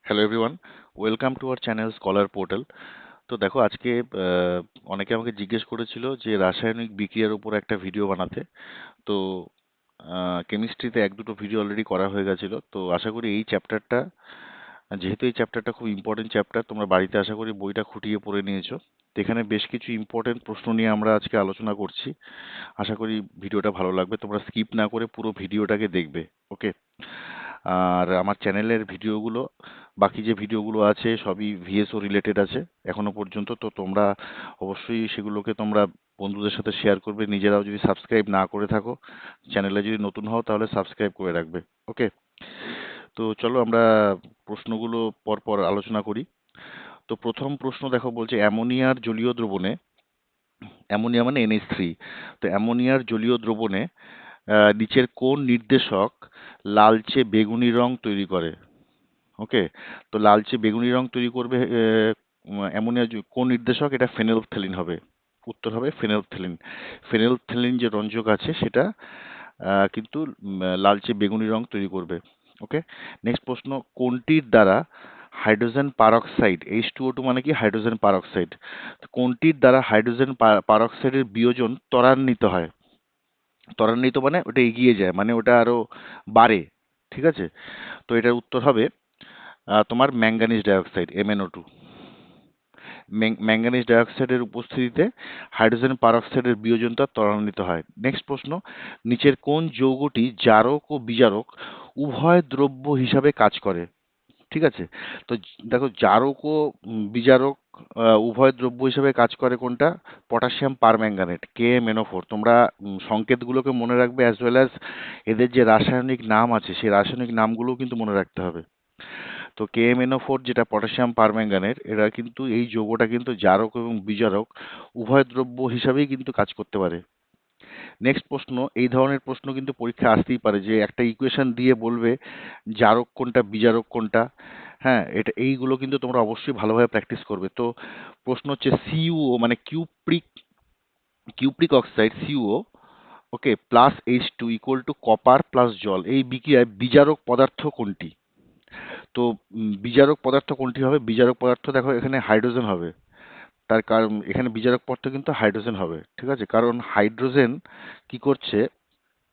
Hello everyone, welcome to our channel scholar portal. তো দেখো আজকে আহ, অনেকে আমাকে জিজ্ঞেস করেছিল যে রাসায়নিক বিক্রিয়ার উপর একটা ভিডিও বানাতে। তো কেমিস্ট্রিতে এক দুটো ভিডিও অলরেডি করা হয়ে গেছিল। তো আশা করি এই চ্যাপ্টারটা, যেহেতু এই চ্যাপ্টারটা খুব ইম্পর্টেন্ট চ্যাপ্টার, তোমরা বাড়িতে আশা করি বইটা খুঁটিয়ে পড়ে নিয়েছো। তো এখানে বেশ কিছু ইম্পর্টেন্ট প্রশ্ন নিয়ে আমরা আজকে আলোচনা করছি। আশা করি ভিডিওটা ভালো লাগবে, তোমরা স্কিপ না করে পুরো ভিডিওটাকে দেখবে। ওকে। আর আমার চ্যানেলের ভিডিওগুলো, বাকি যে ভিডিওগুলো আছে সবই ভিএসও রিলেটেড আছে এখনো পর্যন্ত। তো তোমরা অবশ্যই সেগুলোকে তোমরা বন্ধুদের সাথে শেয়ার করবে। নিজেরাও যদি সাবস্ক্রাইব না করে থাকো, চ্যানেলে যদি নতুন হও তাহলে সাবস্ক্রাইব করে রাখবে। ওকে। তো চলো আমরা প্রশ্নগুলো পর পর আলোচনা করি। তো প্রথম প্রশ্ন দেখো, বলছে অ্যামোনিয়ার জলীয় দ্রবণে, অ্যামোনিয়া মানে NH3, তো অ্যামোনিয়ার জলীয় দ্রবণে নিচের কোন নির্দেশক লালচে বেগুনি রং তৈরি করে? ওকে। তো লালচে বেগুনি রং তৈরি করবে অ্যামোনিয়া কোন নির্দেশক? এটা ফেনলফথেলিন হবে। উত্তর হবে ফেনলফথেলিন। ফেনলফথেলিন যে রঞ্জক আছে সেটা কিন্তু লালচে বেগুনি রং তৈরি করবে। ওকে। নেক্সট প্রশ্ন, কোনটির দ্বারা হাইড্রোজেন পারঅক্সাইড, H2O2 মানে কি হাইড্রোজেন পারঅক্সাইড, তো কোনটির দ্বারা হাইড্রোজেন পারঅক্সাইডের বিয়োজন ত্বরান্বিত হয়? ত্বরান্বিত মানে ওটা এগিয়ে যায়, মানে ওটা আরো বাড়ে। ঠিক আছে। তো এটার উত্তর হবে তোমার ম্যাঙ্গানিজ ডাইঅক্সাইড, MnO2। ম্যাঙ্গানিজ ডাইঅক্সাইডের উপস্থিতিতে হাইড্রোজেন পারঅক্সাইডের বিয়োজনতা ত্বরান্বিত হয়। নেক্সট প্রশ্ন, নিচের কোন যৌগটি জারক ও বিজারক উভয় দ্রব্য হিসাবে কাজ করে? ঠিক আছে। তো দেখো, জারক ও বিজারক উভয় দ্রব্য হিসেবে কাজ করে কোনটা? Potassium permanganate, KMnO4। তোমরা সংকেতগুলোকে মনে রাখবে, অ্যাজ ওয়েল অ্যাজ এদের যে রাসায়নিক নাম আছে সেই রাসায়নিক নামগুলোও কিন্তু মনে রাখতে হবে। তো KMnO4 যেটা পটাশিয়াম পারম্যাঙ্গানেট, এরা কিন্তু এই যৌগটা কিন্তু জারক এবং বিজারক উভয় দ্রব্য হিসাবেই কিন্তু কাজ করতে পারে। নেক্সট প্রশ্ন, এই ধরনের প্রশ্ন কিন্তু পরীক্ষায় আসতেই পারে যে একটা ইকুয়েশন দিয়ে বলবে জারক কোনটা বিজারক কোনটা। হ্যাঁ, এটা এইগুলো কিন্তু তোমরা অবশ্যই ভালোভাবে প্র্যাকটিস করবে। তো প্রশ্ন হচ্ছে CuO মানে cupric oxide CuO, okay, plus H2 equal to copper plus জল, এই বিক্রিয়ায় বিজারক পদার্থ কোনটি? তো বিজারক পদার্থ কোনটি হবে? বিজারক পদার্থ দেখো এখানে হাইড্রোজেন হবে। তার কারণ এখানে বিজারক পদার্থ কিন্তু হাইড্রোজেন হবে। ঠিক আছে, কারণ হাইড্রোজেন কি করছে,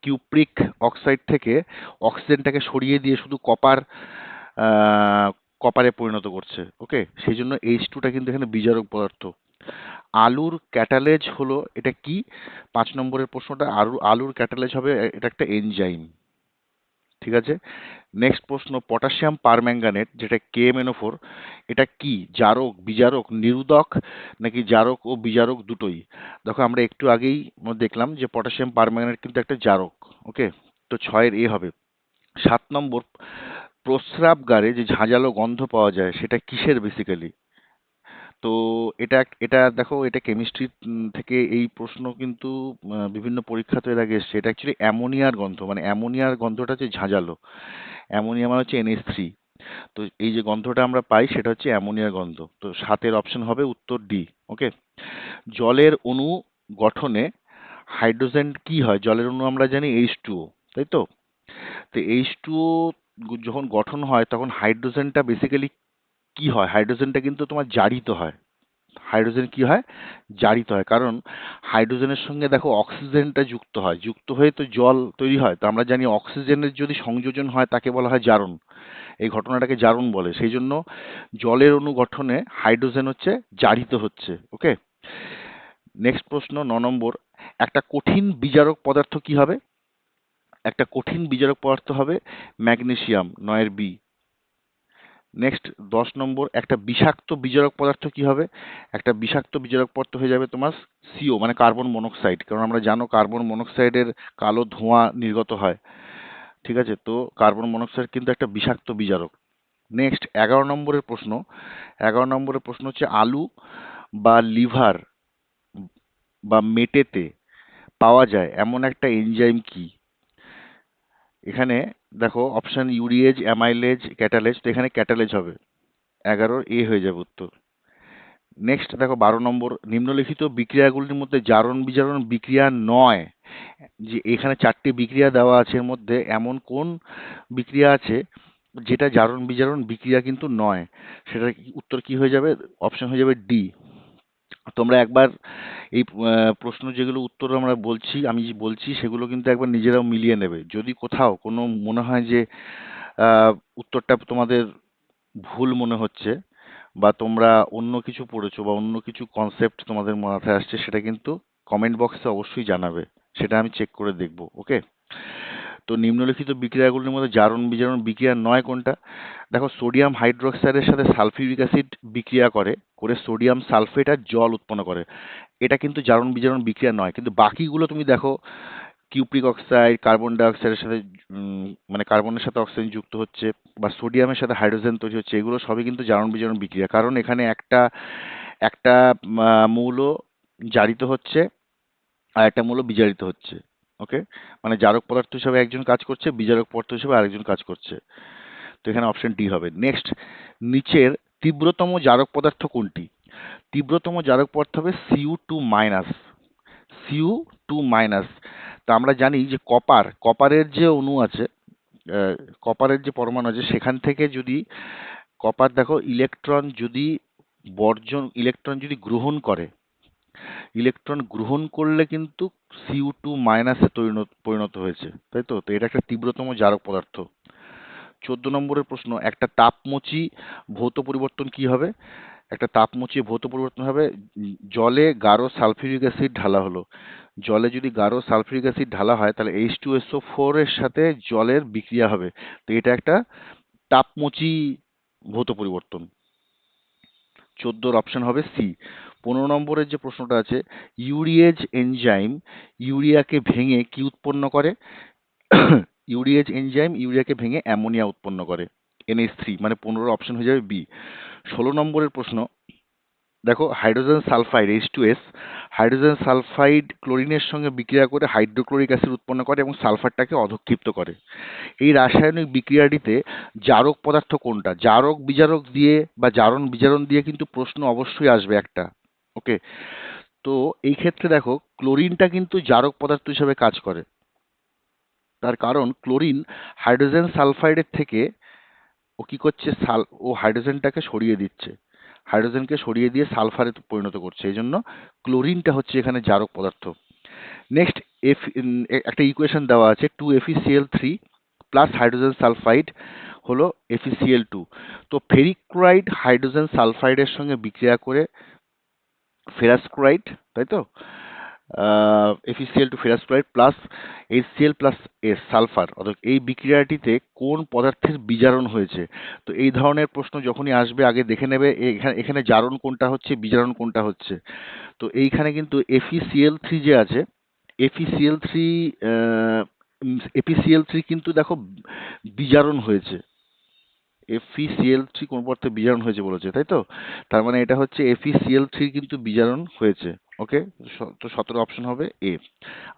কিউপ্রিক অক্সাইড থেকে অক্সিজেনটাকে সরিয়ে দিয়ে শুধু কপারে পরিণত করছে। ওকে, সেই জন্য H2টা কিন্তু এখানে বিজারক পদার্থ। আলুর ক্যাটালেজ হলো এটা কি? 5 নম্বরের প্রশ্নটা, আলুর ক্যাটালেজ হবে এটা একটা এনজাইম। ঠিক আছে। নেক্সট প্রশ্ন, পটাশিয়াম পারম্যাঙ্গানেট যেটা KMnO4, এটা কি? জারক, বিজারক, নিরোধক, নাকি জারক ও বিজারক দুটোই? দেখো আমরা একটু আগেই দেখলাম যে পটাশিয়াম পারম্যাঙ্গানেট কিন্তু একটা জারক। ওকে। তো 6-এর হবে। 7 নম্বর, প্রস্রাবগারে যে ঝাঁঝালো গন্ধ পাওয়া যায় সেটা কিসের বেসিক্যালি? তো এটা এটা দেখো, এটা কেমিস্ট্রি থেকে এই প্রশ্ন কিন্তু বিভিন্ন পরীক্ষাতে এর আগে এসছে। এটা অ্যাকচুয়ালি অ্যামোনিয়ার গন্ধ, মানে অ্যামোনিয়ার গন্ধটা হচ্ছে ঝাঁঝালো। অ্যামোনিয়া মানে হচ্ছে NH3। তো এই যে গন্ধটা আমরা পাই সেটা হচ্ছে অ্যামোনিয়ার গন্ধ। তো 7-এর অপশন হবে উত্তর ডি। ওকে। জলের অণু গঠনে হাইড্রোজেন কি হয়? জলের অণু আমরা জানি H2O, তাই তো? তো H2O যখন গঠন হয় তখন হাইড্রোজেনটা বেসিক্যালি কি হয়? হাইড্রোজেনটা কিন্তু তোমার জারিত হয়। হাইড্রোজেন কি হয়? জারিত হয়। কারণ হাইড্রোজেনের সঙ্গে দেখো অক্সিজেনটা যুক্ত হয়, যুক্ত হয়ে তো জল তৈরি হয়। তো আমরা জানি অক্সিজেনের যদি সংযোজন হয় তাকে বলা হয় জারণ। এই ঘটনাটাকে জারণ বলে। সেই জন্য জলের অণু গঠনে হাইড্রোজেন হচ্ছে জারিত হচ্ছে। ওকে। নেক্সট প্রশ্ন 9 নম্বর, একটা কঠিন বিজারক পদার্থ কি হবে? একটা কঠিন বিজারক পদার্থ হবে ম্যাগনেসিয়াম, 9-এর বি। নেক্সট 10 নম্বর, একটা বিষাক্ত বিজারক পদার্থ কি হবে? একটা বিষাক্ত বিজারক পদার্থ হয়ে যাবে তোমার CO মানে কার্বন মনোক্সাইড। কারণ আমরা জানো কার্বন মনোক্সাইডের কালো ধোঁয়া নির্গত হয়। ঠিক আছে, তো কার্বন মনোক্সাইড কিন্তু একটা বিষাক্ত বিজারক। নেক্সট 11 নম্বরের প্রশ্ন, 11 নম্বরের প্রশ্ন হচ্ছে আলু বা লিভার বা মেটেতে পাওয়া যায় এমন একটা এনজাইম কি? এখানে দেখো অপশন ইউরিয়েজ, অ্যামাইলেজ, ক্যাটালেজ, তো এখানে ক্যাটালেজ হবে। 11-এ হয়ে যাবে উত্তর। নেক্সট দেখো 12 নম্বর, নিম্নলিখিত বিক্রিয়াগুলির মধ্যে জারণ বিজারণ বিক্রিয়া নয়, যে এখানে 4টি বিক্রিয়া দেওয়া আছে, এর মধ্যে এমন কোন বিক্রিয়া আছে যেটা জারণ বিজারণ বিক্রিয়া কিন্তু নয়, সেটা উত্তর কি হয়ে যাবে? অপশন হয়ে যাবে ডি। তোমরা একবার এই প্রশ্ন যেগুলো উত্তর আমি যে বলছি সেগুলো কিন্তু একবার নিজেরাও মিলিয়ে নেবে। যদি কোথাও কোনো মনে হয় যে আহ, উত্তরটা তোমাদের ভুল মনে হচ্ছে, বা তোমরা অন্য কিছু পড়েছো বা অন্য কিছু কনসেপ্ট তোমাদের মাথায় আসছে, সেটা কিন্তু কমেন্ট বক্সে অবশ্যই জানাবে, সেটা আমি চেক করে দেখবো। ওকে, তো নিম্নলিখিত বিক্রিয়াগুলির মধ্যে জারণ বিজারণ বিক্রিয়া নয় কোনটা? দেখো, সোডিয়াম হাইড্রোক্সাইডের সাথে সালফিউরিক অ্যাসিড বিক্রিয়া করে করে সোডিয়াম সালফেট আর জল উৎপন্ন করে, এটা কিন্তু জারণ বিজারণ বিক্রিয়া নয়। কিন্তু বাকিগুলো তুমি দেখো, কিউপ্রিক অক্সাইড কার্বন ডাই অক্সাইডের সাথে মানে কার্বনের সাথে অক্সিজেন যুক্ত হচ্ছে, বা সোডিয়ামের সাথে হাইড্রোজেন তৈরি হচ্ছে, এগুলো সবই কিন্তু জারণ বিজারণ বিক্রিয়া। কারণ এখানে একটা একটা মৌল জারিত হচ্ছে আর একটা মৌল বিজারিত হচ্ছে। ওকে, মানে জারক পদার্থ হিসেবে একজন কাজ করছে, বিজারক পদার্থ হিসেবে আরেকজন কাজ করছে। তো এখানে অপশন ডি হবে। নেক্সট, নিচের তীব্রতম জারক পদার্থ কোনটি? তীব্রতম জারক পদার্থ হবে Cu2 মাইনাস। Cu2 minus. তা আমরা জানি যে কপারের যে অণু আছে, আহ, কপারের যে পরমাণু আছে, সেখান থেকে যদি কপার দেখো ইলেকট্রন যদি গ্রহণ করে, ইলেকট্রন গ্রহণ করলে কিন্তু Cu2 মাইনাসে পরিণত হয়েছে, তাই তো? তো এটা একটা তীব্রতম জারক পদার্থ। 14 নম্বরের প্রশ্ন, একটা তাপমোচী ভৌত পরিবর্তন কি হবে? একটা তাপমোচী ভৌত পরিবর্তন হবে, জলে গাঢ় সালফিউরিক অ্যাসিড ঢালা হলো। জলে যদি গাঢ় সালফিউরিক অ্যাসিড ঢালা হয়, তাহলে H2SO4 এর সাথে জলের বিক্রিয়া হবে। তো এটা একটা তাপমোচী ভৌত পরিবর্তন। 14 অপশন হবে সি। 15 নম্বরের যে প্রশ্নটা আছে, ইউরিয়েজ এনজাইম ইউরিয়াকে ভেঙে কি উৎপন্ন করে? ইউরিয়েজ এনজাইম ইউরিয়াকে ভেঙে অ্যামোনিয়া উৎপন্ন করে, NH3, মানে 15 অপশন হয়ে যাবে বি। 16 নম্বরের প্রশ্ন, দেখো, hydrogen sulphide H2S, hydrogen sulphide ক্লোরিনের সঙ্গে বিক্রিয়া করে হাইড্রোক্লোরিক অ্যাসিড উৎপন্ন করে এবং সালফারটাকে অধঃক্ষিপ্ত করে। এই রাসায়নিক বিক্রিয়াটিতে জারক পদার্থ কোনটা? জারক বিজারক দিয়ে বা জারণ বিজারণ দিয়ে কিন্তু প্রশ্ন অবশ্যই আসবে একটা। ওকে, তো এই ক্ষেত্রে দেখো, ক্লোরিনটা কিন্তু জারক পদার্থ হিসেবে কাজ করে। তার কারণ ক্লোরিন হাইড্রোজেন সালফাইডের থেকে ও কি করছে, ও হাইড্রোজেনটাকে সরিয়ে দিচ্ছে, হাইড্রোজেনকে সরিয়ে দিয়ে সালফারে পরিণত করছে, এই জন্য ক্লোরিনটা হচ্ছে এখানে জারক পদার্থ। নেক্সট, একটা ইকুয়েশন দেওয়া আছে, 2FeCl3 প্লাস হাইড্রোজেন সালফাইড হলো FeCl2। তো ফেরিক ক্লোরাইড হাইড্রোজেন সালফাইডের সঙ্গে বিক্রিয়া করে ফেরাস ক্লোরাইড, তাই তো? FeCl2 ferrous chloride plus HCl plus S sulphur, অর্থাৎ এই বিক্রিয়াটিতে কোন পদার্থের বিজারণ হয়েছে? তো এই ধরনের প্রশ্ন যখনই আসবে, আগে দেখে নেবে এখানে এখানে জারণ কোনটা হচ্ছে, বিজারণ কোনটা হচ্ছে। তো এইখানে কিন্তু FeCl3 যে আছে, FeCl3 FeCl3 কিন্তু দেখো বিজারণ হয়েছে। FeCl3 কোন পদার্থে বিজারণ হয়েছে বলেছে, তাই তো? তার মানে এটা হচ্ছে FeCl3 কিন্তু বিজারণ হয়েছে। ওকে, তো 17 অপশন হবে এ।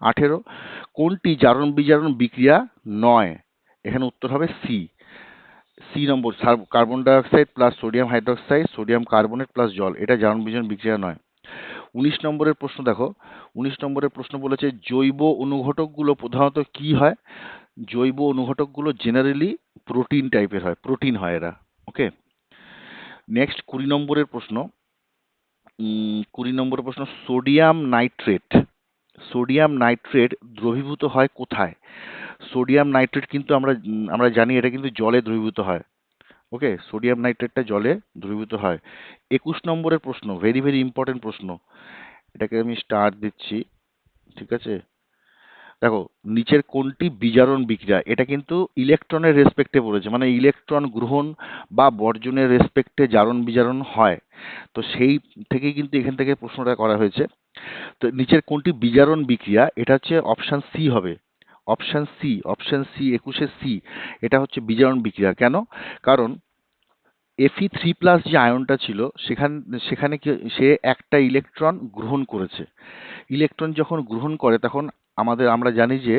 18, কোনটি জারণ বিজারণ বিক্রিয়া নয়? এখানে উত্তর হবে C. C number, carbon dioxide plus sodium hydroxide sodium carbonate plus জল, এটা জারণ বিজারণ বিক্রিয়া নয়। 19 নম্বরের প্রশ্ন দেখো, 19 নম্বরের প্রশ্ন বলেছে, জৈব অনুঘটকগুলো প্রধানত কি হয়? জৈব অনুঘটকগুলো জেনারেলি প্রোটিন টাইপের হয়, প্রোটিন হয় এরা। ওকে, নেক্সট 20 নম্বরের প্রশ্ন, 20 নম্বরের প্রশ্ন, সোডিয়াম নাইট্রেট দ্রবীভূত হয় কোথায়? সোডিয়াম নাইট্রেট কিন্তু আমরা জানি এটা কিন্তু জলে দ্রবীভূত হয়। ওকে, সোডিয়াম নাইট্রেটটা জলে দ্রবীভূত হয়। 21 নম্বরের প্রশ্ন, ভেরি ভেরি ইম্পর্টেন্ট প্রশ্ন, এটাকে আমি স্টার দিচ্ছি, ঠিক আছে? দেখো, নিচের কোনটি বিজারণ বিক্রিয়া? এটা কিন্তু ইলেকট্রনের রেসপেক্টে বলেছে, মানে ইলেকট্রন গ্রহণ বা বর্জনের রেসপেক্টে জারণ বিজারণ হয়। তো সেই থেকেই কিন্তু এখান থেকে প্রশ্নটা করা হয়েছে। তো নিচের কোনটি বিজারণ বিক্রিয়া? এটা হচ্ছে অপশন সি হবে। অপশন সি 21-এ সি, এটা হচ্ছে বিজারণ বিক্রিয়া। কেন? কারণ Fe3+ যে আয়নটা ছিল, সেখানে সে একটা ইলেকট্রন গ্রহণ করেছে। ইলেকট্রন যখন গ্রহণ করে, তখন আমরা জানি যে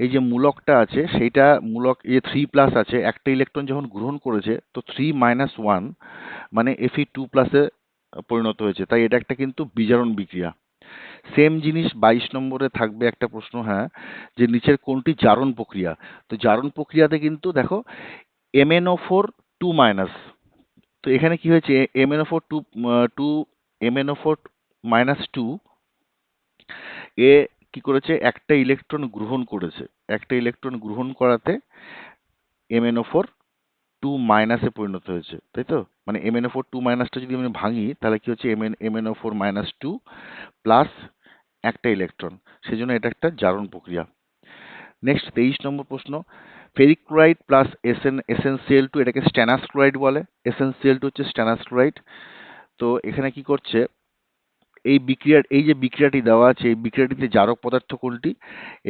এই যে মূলকটা আছে, সেইটা মূলক 3+ আছে, একটা ইলেকট্রন যখন গ্রহণ করেছে, তো 3-1 মানে Fe2+ পরিণত হয়েছে, তাই এটা একটা কিন্তু বিজারণ বিক্রিয়া। সেম জিনিস 22 নম্বরে থাকবে একটা প্রশ্ন, হ্যাঁ, যে নিচের কোনটি জারণ প্রক্রিয়া? তো জারণ প্রক্রিয়াতে কিন্তু দেখো, MnO4 2 মাইনাস। তো এখানে কি হয়েছে, MnO4 2 MnO4 -2 এ কি করেছে, একটা ইলেকট্রন গ্রহণ করেছে। একটা ইলেকট্রন গ্রহণ করাতে MnO4 2 মাইনাসে পরিণত হয়েছে, তাই তো? মানে MnO4 2 মাইনাসটা যদি আমি ভাঙি তাহলে কি হচ্ছে, MnO4 -2 প্লাস একটা ইলেকট্রন, সেজন্য এটা একটা জারণ প্রক্রিয়া। নেক্সট 23 নম্বর প্রশ্ন, ফেরিক ক্লোরাইড প্লাস SnCl2, এটাকে স্ট্যানাস ক্লোরাইড বলে। SnCl2 হচ্ছে স্ট্যানাস ক্লোরাইড। তো এখানে কি করছে, এই যে বিক্রিয়াটি দেওয়া আছে, এই বিক্রিয়াটিতে জারক পদার্থ কোনটি?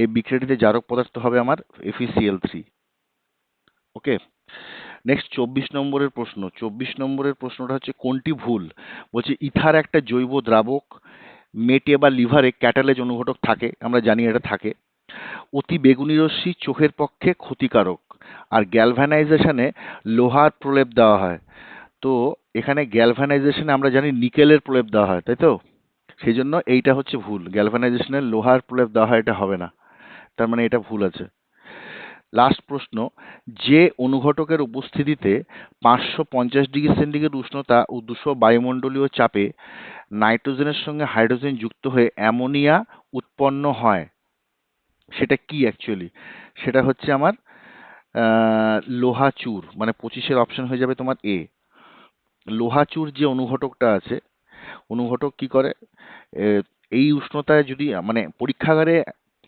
এই বিক্রিয়াটিতে জারক পদার্থ হবে আমার FeCl3। ওকে। নেক্সট 24 নম্বরের প্রশ্ন। 24 নম্বরের প্রশ্নটা হচ্ছে কোনটি ভুল? বলছে ইথার একটা জৈব দ্রাবক, মেটে বা লিভারে ক্যাটালেজ অনুঘটক থাকে, আমরা জানি এটা থাকে। অতি বেগুনি রশ্মি চোখের পক্ষে ক্ষতিকারক, আর গ্যালভানাইজেশনে লোহার প্রলেপ দেওয়া হয়। তো এখানে গ্যালভানাইজেশনে আমরা জানি নিকেলের প্রলেপ দেওয়া হয়, তাই তো? সেই জন্য এইটা হচ্ছে ভুল, গ্যালভানাইজেশনে লোহার প্রলেপ দেওয়া হয়, এটা হবে না। তার মানে এটা ভুল আছে। লাস্ট প্রশ্ন, যে অনুঘটকের উপস্থিতিতে 550°C উষ্ণতা ও 200 বায়ুমণ্ডলীয় চাপে নাইট্রোজেনের সঙ্গে হাইড্রোজেন যুক্ত হয়ে অ্যামোনিয়া উৎপন্ন হয়, সেটা কি অ্যাকচুয়ালি? সেটা হচ্ছে আমার লোহা চুর। মানে 25-এর অপশন হয়ে যাবে তোমার এ। লোহা চুর যে অনুঘটকটা আছে, অনুঘটক কি করে, এ, এই উষ্ণতায় যদি মানে পরীক্ষাগারে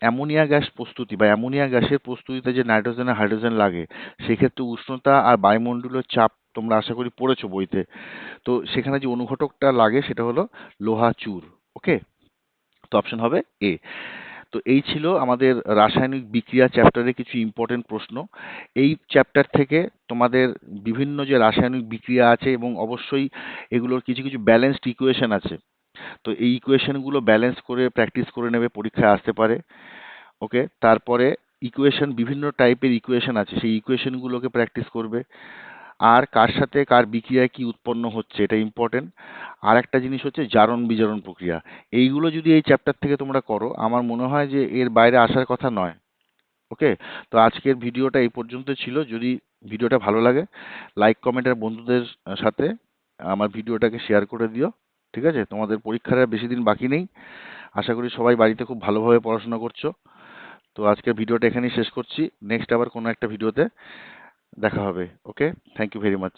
অ্যামোনিয়া গ্যাস প্রস্তুতি বা অ্যামোনিয়া গ্যাসের প্রস্তুতিতে যে নাইট্রোজেন আর হাইড্রোজেন লাগে, সেক্ষেত্রে উষ্ণতা আর বায়ুমণ্ডলীয় চাপ তোমরা আশা করি পড়েছো বইতে। তো সেখানে যে অনুঘটকটা লাগে সেটা হলো লোহা চুর। ওকে, তো অপশন হবে এ। তো এই ছিল আমাদের রাসায়নিক বিক্রিয়া চ্যাপ্টারের কিছু ইম্পর্টেন্ট প্রশ্ন। এই চ্যাপ্টার থেকে তোমাদের বিভিন্ন যে রাসায়নিক বিক্রিয়া আছে, এবং অবশ্যই এগুলোর কিছু কিছু ব্যালেন্সড ইকুয়েশন আছে, তো এই ইকুয়েশনগুলো ব্যালেন্স করে প্র্যাকটিস করে নেবে, পরীক্ষায় আসতে পারে। ওকে, তারপরে ইকুয়েশন, বিভিন্ন টাইপের ইকুয়েশন আছে, সেই ইকুয়েশনগুলোকে প্র্যাকটিস করবে। আর কার সাথে কার বিক্রিয়ায় কি উৎপন্ন হচ্ছে, এটা ইম্পর্টেন্ট। আর একটা জিনিস হচ্ছে জারণ বিজারণ প্রক্রিয়া। এইগুলো যদি এই চ্যাপ্টার থেকে তোমরা করো, আমার মনে হয় যে এর বাইরে আসার কথা নয়। ওকে, তো আজকের ভিডিওটা এই পর্যন্ত ছিল। যদি ভিডিওটা ভালো লাগে, লাইক কমেন্ট আর বন্ধুদের সাথে আমার ভিডিওটাকে শেয়ার করে দিও। ঠিক আছে, তোমাদের পরীক্ষার আর বেশি দিন বাকি নেই। আশা করি সবাই বাড়িতে খুব ভালোভাবে পড়াশোনা করছো। তো আজকের ভিডিওটা এখানেই শেষ করছি। নেক্সট আবার কোনো একটা ভিডিওতে দেখা হবে। ওকে, থ্যাংক ইউ ভেরি মাচ।